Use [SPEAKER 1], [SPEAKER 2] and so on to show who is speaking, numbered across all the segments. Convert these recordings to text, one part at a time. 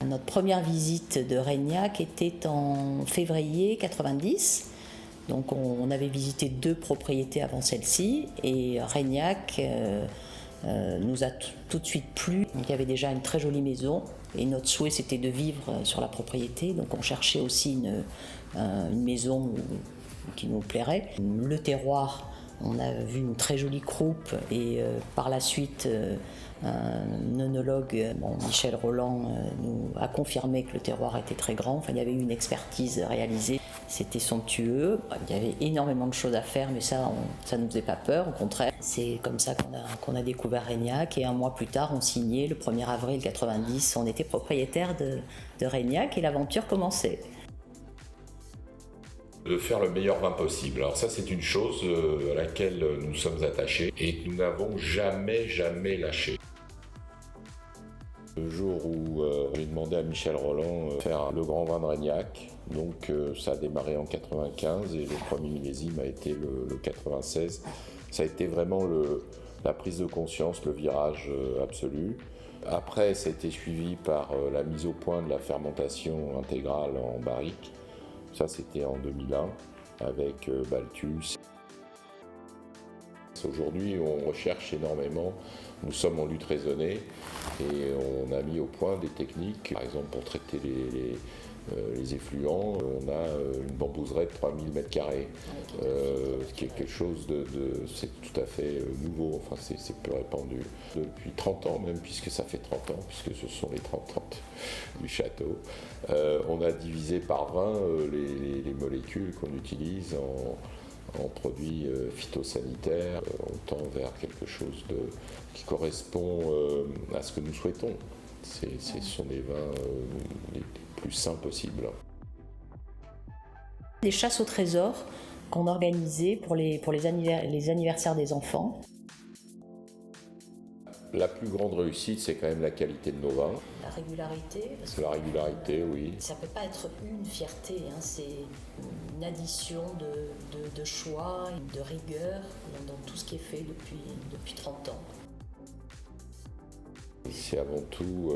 [SPEAKER 1] Notre première visite de Reignac était en février 90. Donc on avait visité 2 propriétés avant celle-ci et Reignac nous a tout de suite plu. Il y avait déjà une très jolie maison et notre souhait c'était de vivre sur la propriété. Donc on cherchait aussi une maison qui nous plairait. Le terroir, on a vu une très jolie croupe et par la suite un œnologue, Michel Roland, nous a confirmé que le terroir était très grand. Enfin, il y avait eu une expertise réalisée. C'était somptueux. Il y avait énormément de choses à faire, mais ça ne nous faisait pas peur. Au contraire, c'est comme ça qu'on a découvert Reignac. Et un mois plus tard, on signait le 1er avril 90. On était propriétaire de Reignac et l'aventure commençait.
[SPEAKER 2] De faire le meilleur vin possible. Alors ça, c'est une chose à laquelle nous sommes attachés et que nous n'avons jamais lâché. Le jour où j'ai demandé à Michel Roland de faire le grand vin de Reignac, donc ça a démarré en 95 et le premier millésime a été le 96. Ça a été vraiment la prise de conscience, le virage absolu. Après, ça a été suivi par la mise au point de la fermentation intégrale en barrique. Ça, c'était en 2001 avec Balthus. Aujourd'hui, on recherche énormément. Nous sommes en lutte raisonnée et on a mis au point des techniques. Par exemple, pour traiter les effluents, on a une bambouseraie de 3000 m², ce qui est quelque chose c'est tout à fait nouveau. Enfin, c'est peu répandu depuis 30 ans même, puisque ça fait 30 ans, puisque ce sont les 30 ans du château. On a divisé par 20 les molécules qu'on utilise en produits phytosanitaires. On tend vers quelque chose qui correspond à ce que nous souhaitons. Ce sont des vins les plus sains possibles.
[SPEAKER 1] Des chasses au trésor qu'on organisait pour les anniversaires des enfants.
[SPEAKER 2] La plus grande réussite, c'est quand même la qualité de nos vins.
[SPEAKER 1] La régularité. Parce que
[SPEAKER 2] la régularité, oui.
[SPEAKER 1] Ça ne peut pas être une fierté, hein, c'est une addition de choix, de rigueur dans tout ce qui est fait depuis 30 ans.
[SPEAKER 2] C'est avant tout,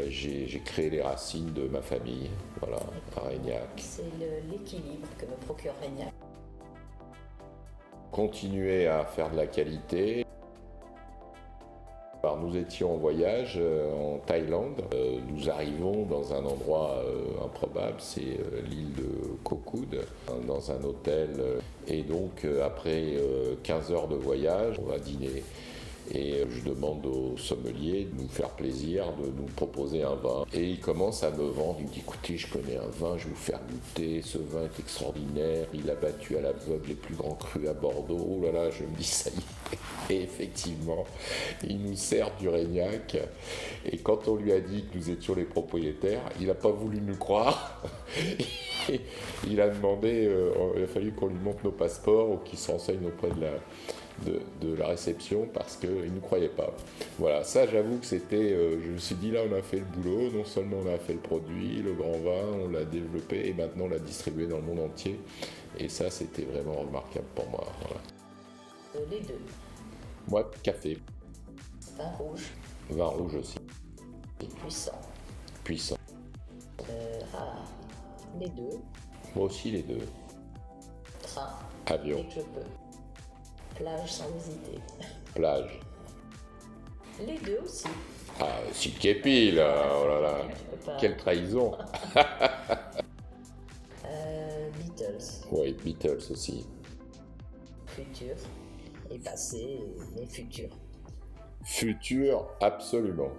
[SPEAKER 2] j'ai créé les racines de ma famille, voilà, à Reignac.
[SPEAKER 1] C'est l'équilibre que me procure Reignac.
[SPEAKER 2] Continuer à faire de la qualité. Alors, nous étions en voyage en Thaïlande. Nous arrivons dans un endroit improbable, c'est l'île de Koh Kood, dans un hôtel. Et donc, après 15 heures de voyage, on va dîner. Et je demande au sommelier de nous faire plaisir, de nous proposer un vin. Et il commence à me vendre, il me dit écoutez, je connais un vin, je vais vous faire goûter, ce vin est extraordinaire, il a battu à l'aveugle les plus grands crus à Bordeaux. Oh là là, je me dis ça y est. Et effectivement, il nous sert du Reignac. Et quand on lui a dit que nous étions les propriétaires, il n'a pas voulu nous croire. Et il a demandé, il a fallu qu'on lui montre nos passeports ou qu'il se renseigne auprès de la réception parce qu'il ne nous croyait pas. Voilà, ça j'avoue que c'était, je me suis dit là on a fait le boulot, non seulement on a fait le produit, le grand vin, on l'a développé et maintenant on l'a distribué dans le monde entier et ça c'était vraiment remarquable pour moi. Voilà.
[SPEAKER 1] Les deux.
[SPEAKER 2] Moi, café.
[SPEAKER 1] Vin rouge.
[SPEAKER 2] Vin rouge aussi.
[SPEAKER 1] Puissant.
[SPEAKER 2] Puissant.
[SPEAKER 1] Rare. Les deux.
[SPEAKER 2] Moi aussi les deux.
[SPEAKER 1] Train.
[SPEAKER 2] Avion.
[SPEAKER 1] Dès que je peux. Plage sans hésiter.
[SPEAKER 2] Plage.
[SPEAKER 1] Les deux aussi.
[SPEAKER 2] Ah, Sid Kepi, là, oh là là, quelle trahison.
[SPEAKER 1] Beatles.
[SPEAKER 2] Oui, Beatles aussi.
[SPEAKER 1] Futur et passé, mais futur.
[SPEAKER 2] Futur, absolument.